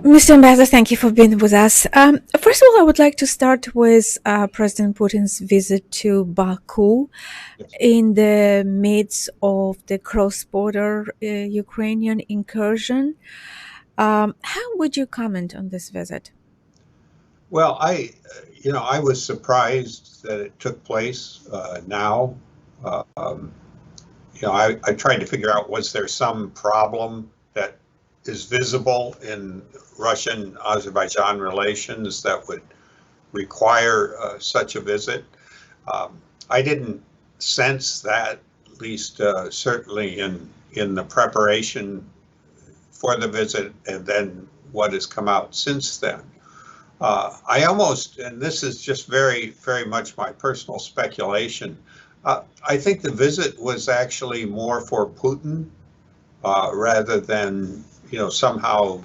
Mr. Ambassador, thank you for being with us. First of all, I would like to start with President Putin's visit to Baku Yes. in the midst of the cross-border Ukrainian incursion. How would you comment on this visit? Well, I was surprised that it took place now. Uh, um, I tried to figure out, was there some problem that is visible in Russian-Azerbaijan relations that would require such a visit? I didn't sense that, at least certainly in the preparation for the visit and then what has come out since then. And this is just very, very much my personal speculation. I think the visit was actually more for Putin rather than, somehow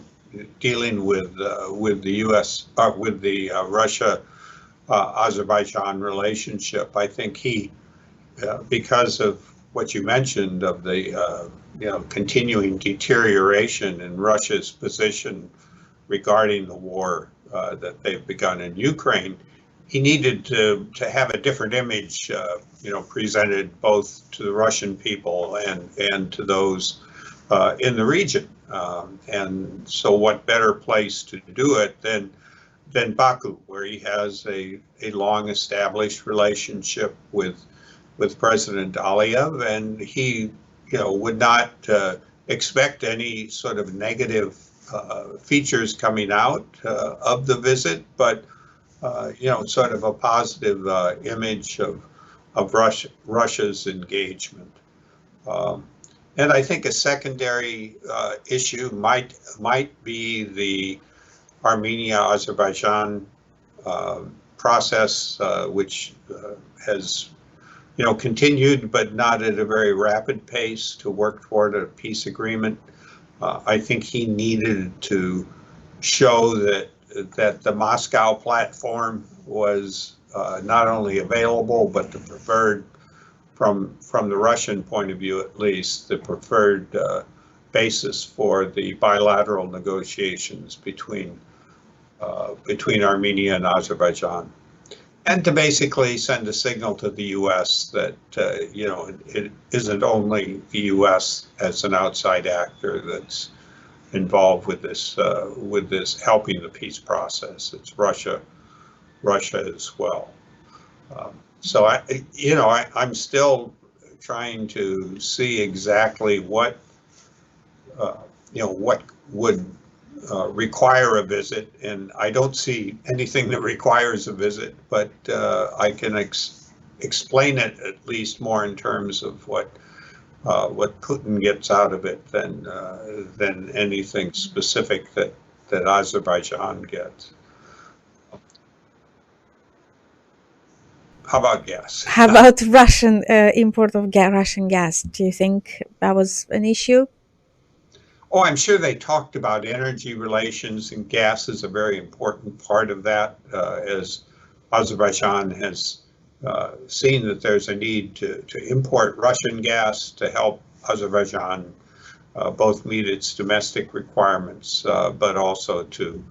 dealing with the U.S. With the Russia Azerbaijan relationship. I think because of what you mentioned of the continuing deterioration in Russia's position regarding the war that they've begun in Ukraine, he needed to have a different image, presented both to the Russian people and to those in the region. And so, what better place to do it than Baku, where he has a long established relationship with President Aliyev, and he, would not expect any sort of negative features coming out of the visit, but sort of a positive image of Russia's engagement. And I think a secondary issue might be the Armenia-Azerbaijan process, which has continued, but not at a very rapid pace, to work toward a peace agreement. I think he needed to show that the Moscow platform was not only available, but the preferred, from the Russian point of view at least, the preferred basis for the bilateral negotiations between Armenia and Azerbaijan. And to basically send a signal to the U.S. that it isn't only the U.S. as an outside actor that's involved with this helping the peace process. It's Russia as well. So I'm still trying to see exactly what would require a visit, and I don't see anything that requires a visit, but I can explain it at least more in terms of what Putin gets out of it than anything specific that Azerbaijan gets. How about gas? How about Russian import of Russian gas? Do you think that was an issue? Oh, I'm sure they talked about energy relations, and gas is a very important part of that, as Azerbaijan has seen that there's a need to import Russian gas to help Azerbaijan both meet its domestic requirements, but also to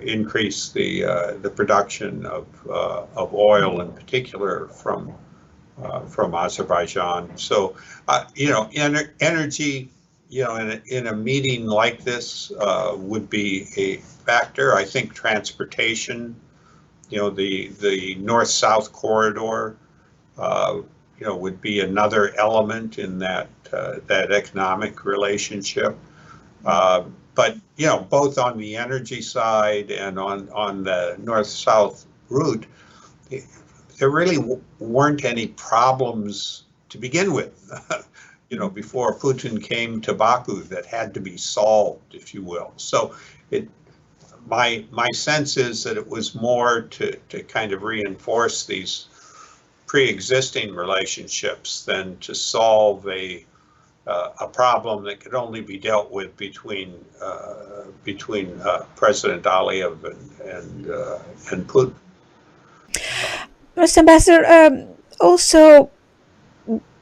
increase the production of oil in particular from Azerbaijan. So, energy, in a meeting like this would be a factor. I think transportation, the north-south corridor, would be another element in that economic relationship. But both on the energy side and on the north-south route, there really weren't any problems to begin with. Before Putin came to Baku, that had to be solved, if you will. So my sense is that it was more to kind of reinforce these pre-existing relationships than to solve a problem that could only be dealt with between President Aliyev and Putin. Mr. Ambassador, also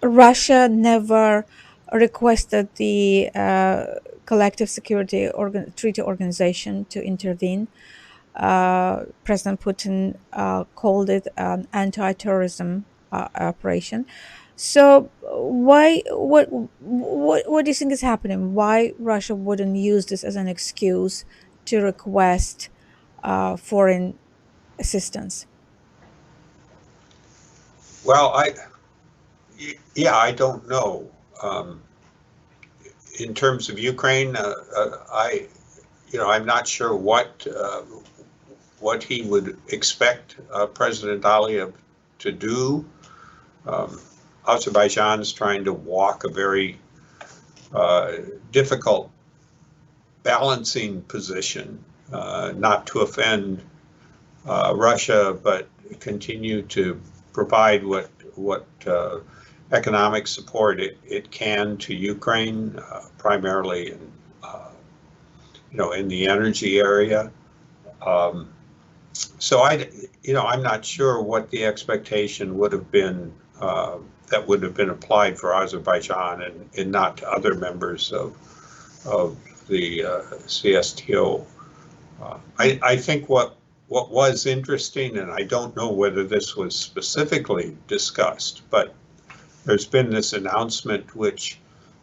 Russia never requested the collective security treaty organization to intervene. President Putin called it an anti-terrorism operation. So why what do you think is happening? Why Russia wouldn't use this as an excuse to request foreign assistance? Well, yeah, I don't know. Um, in terms of Ukraine, I'm not sure what he would expect President Aliyev to do. Um, Azerbaijan is trying to walk a very difficult balancing position, not to offend Russia, but continue to provide what economic support it can to Ukraine, primarily in the energy area. So I'm not sure what the expectation would have been that would have been applied for Azerbaijan and not to other members of the CSTO. I think what was interesting, and I don't know whether this was specifically discussed, but there's been this announcement which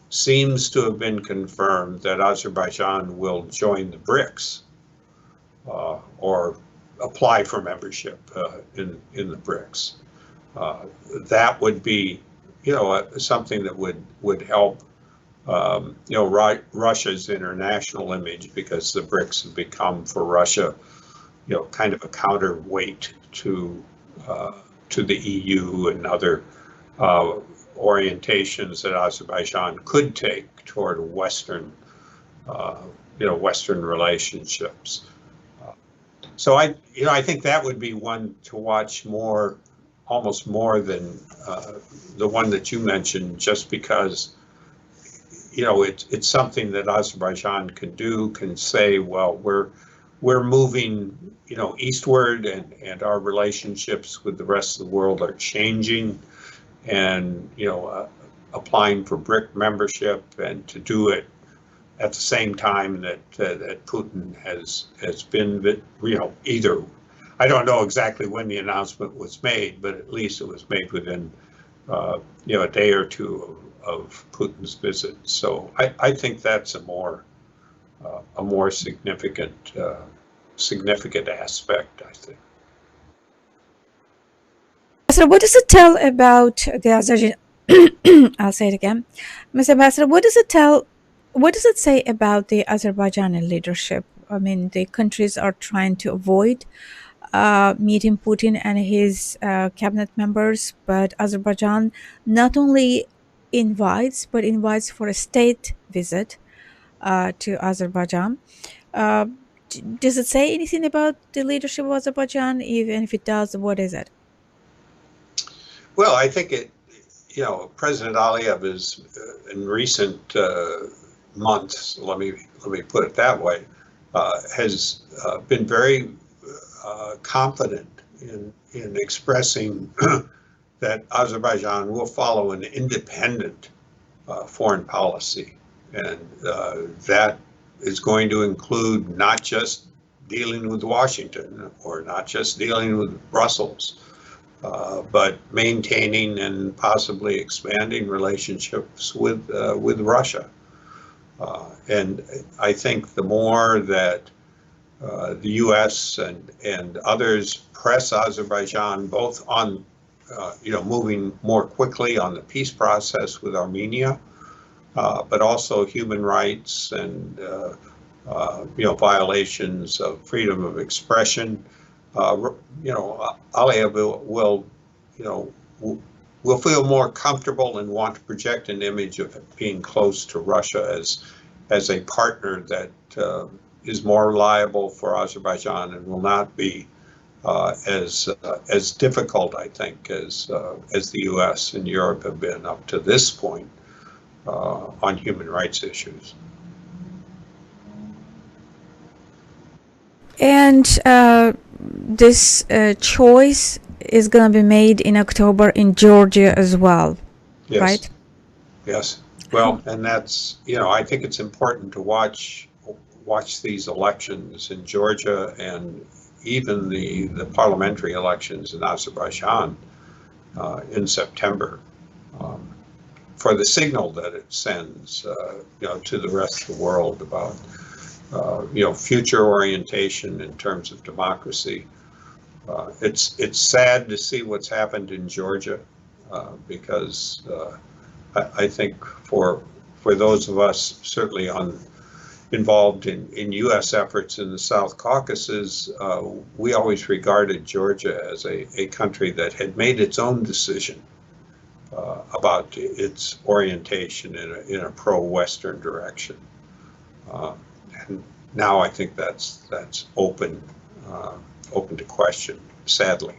seems to have been confirmed that Azerbaijan will join the BRICS or apply for membership in the BRICS. That would be, something that would help, Russia's international image, because the BRICS have become for Russia, kind of a counterweight to the EU and other orientations that Azerbaijan could take toward Western relationships. So I think that would be one to watch more, almost more than the one that you mentioned, just because, it's something that Azerbaijan can say, well, we're moving, eastward, and our relationships with the rest of the world are changing, and applying for BRIC membership, and to do it at the same time that Putin has been, either, I don't know exactly when the announcement was made, but at least it was made within a day or two of Putin's visit. So I think that's a more significant aspect, I think. So what does it tell about the Azerbaijan? I'll say it again. Mr. Ambassador, what does it say about the Azerbaijani leadership? I mean, the countries are trying to avoid meeting Putin and his cabinet members, but Azerbaijan not only invites, but invites for a state visit to Azerbaijan. Does it say anything about the leadership of Azerbaijan? Even if it does, what is it? Well, I think President Aliyev is in recent months, let me put it that way, has been very confident in expressing that Azerbaijan will follow an independent foreign policy, and that is going to include not just dealing with Washington or not just dealing with Brussels, but maintaining and possibly expanding relationships with Russia. And I think the more that the U.S. and others press Azerbaijan both on, moving more quickly on the peace process with Armenia, but also human rights and, violations of freedom of expression, Aliyev will feel more comfortable and want to project an image of being close to Russia as a partner that is more reliable for Azerbaijan and will not be as difficult, I think, as the U.S. and Europe have been up to this point on human rights issues. And this choice is going to be made in October in Georgia as well, Yes. right? Yes. Well, and that's, I think it's important to watch these elections in Georgia and even the parliamentary elections in Azerbaijan in September, um, for the signal that it sends, to the rest of the world about, future orientation in terms of democracy. It's sad to see what's happened in Georgia, because I think for those of us certainly involved in U.S. efforts in the South Caucasus, we always regarded Georgia as a country that had made its own decision about its orientation in a pro-Western direction. Uh, and now I think that's uh, open to question, sadly.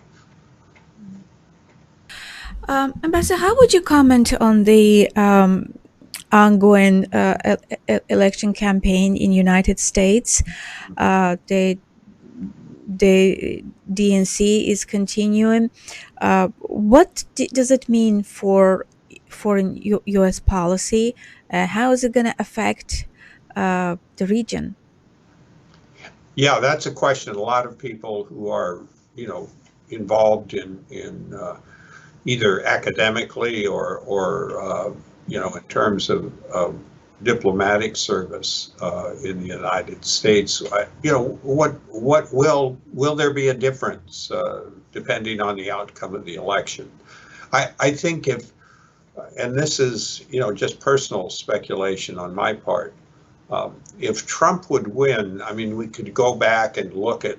Ambassador, how would you comment on the ongoing election campaign in United States? The DNC is continuing. What does it mean for foreign U.S. policy? How is it going to affect the region? Yeah, that's a question. A lot of people who are, involved in either academically or in terms of diplomatic service in the United States. What will there be a difference depending on the outcome of the election? I think and this is just personal speculation on my part. If Trump would win, I mean, we could go back and look at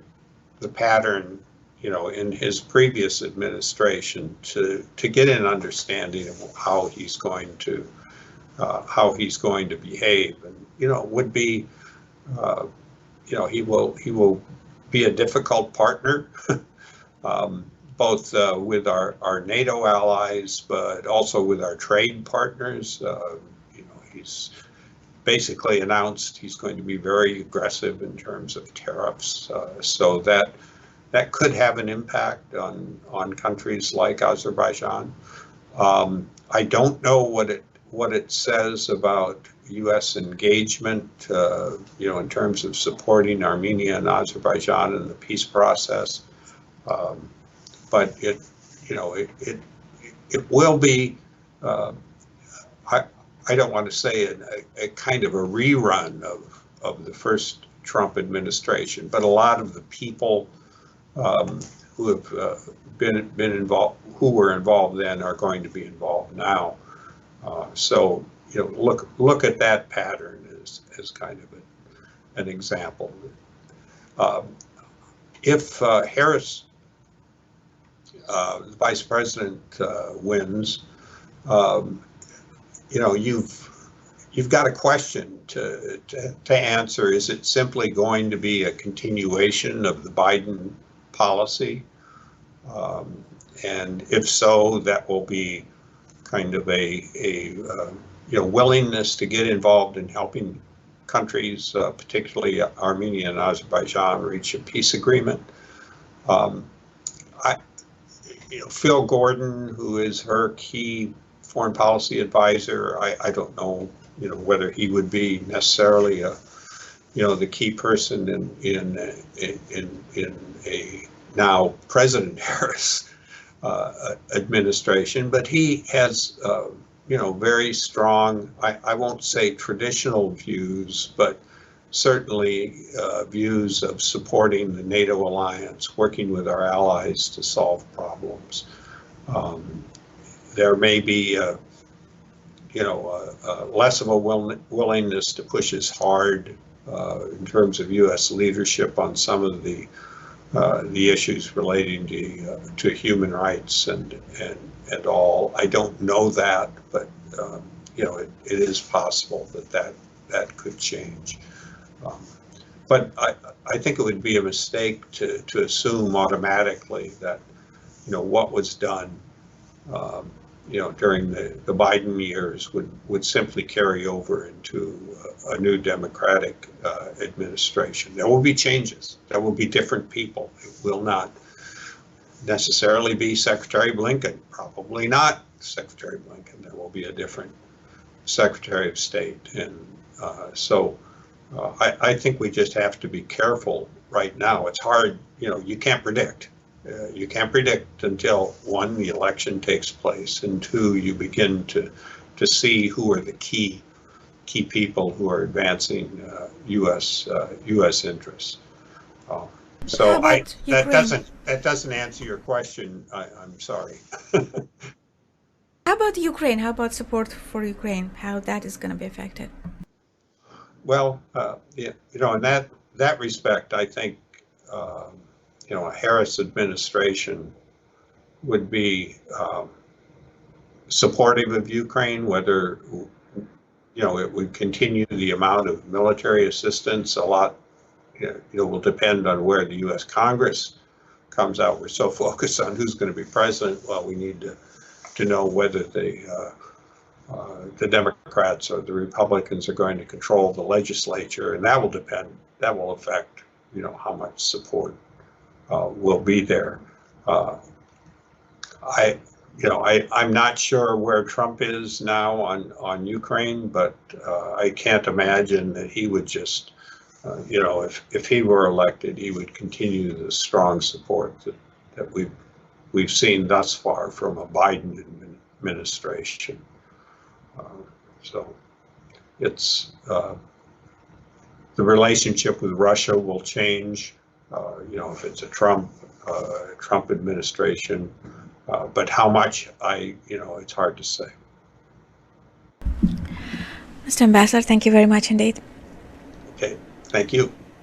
the pattern, in his previous administration to get an understanding of how he's going to behave, and would be, he will be a difficult partner, both with our NATO allies, but also with our trade partners. He's basically announced he's going to be very aggressive in terms of tariffs, so that could have an impact on countries like Azerbaijan. I don't know what it says about U.S. engagement, in terms of supporting Armenia and Azerbaijan in the peace process. But it will be. I I don't want to say a kind of a rerun of the first Trump administration, but a lot of the people who have been involved, who were involved then, are going to be involved now. So look at that pattern as kind of an example. If Harris, the vice president, wins, you've got a question to answer. Is it simply going to be a continuation of the Biden policy? And if so, that will be kind of a willingness to get involved in helping countries, particularly Armenia and Azerbaijan, reach a peace agreement. Phil Gordon, who is her key foreign policy advisor, I don't know, whether he would be necessarily the key person in a now President Harris administration, but he has very strong, I won't say traditional views, but certainly views of supporting the NATO alliance, working with our allies to solve problems. There may be less of a willingness to push as hard in terms of U.S. leadership on some of the issues relating to human rights and all. I don't know that, but it is possible that could change. But I think it would be a mistake to assume automatically that what was done during the Biden years would simply carry over into a new Democratic administration. There will be changes. There will be different people. It will not necessarily be Secretary Blinken. Probably not Secretary Blinken. There will be a different Secretary of State. And I think we just have to be careful right now. It's hard, you can't predict. You can't predict until, one, the election takes place, and two, you begin to see who are the key people who are advancing U.S. interests. How So about Ukraine? that doesn't answer your question. I'm sorry. How about Ukraine? How about support for Ukraine? How that is going to be affected? Well, yeah, in that respect, I think a Harris administration would be supportive of Ukraine, whether it would continue the amount of military assistance. A lot will depend on where the U.S. Congress comes out. We're so focused on who's going to be president. Well, we need to know whether the Democrats or the Republicans are going to control the legislature, and that will depend. That will affect how much support will be there. I'm not sure where Trump is now on Ukraine, but I can't imagine that he would just, if he were elected, he would continue the strong support that we've seen thus far from a Biden administration. So it's the relationship with Russia will change. If it's a Trump administration. But how much, it's hard to say. Mr. Ambassador, thank you very much indeed. Okay, thank you.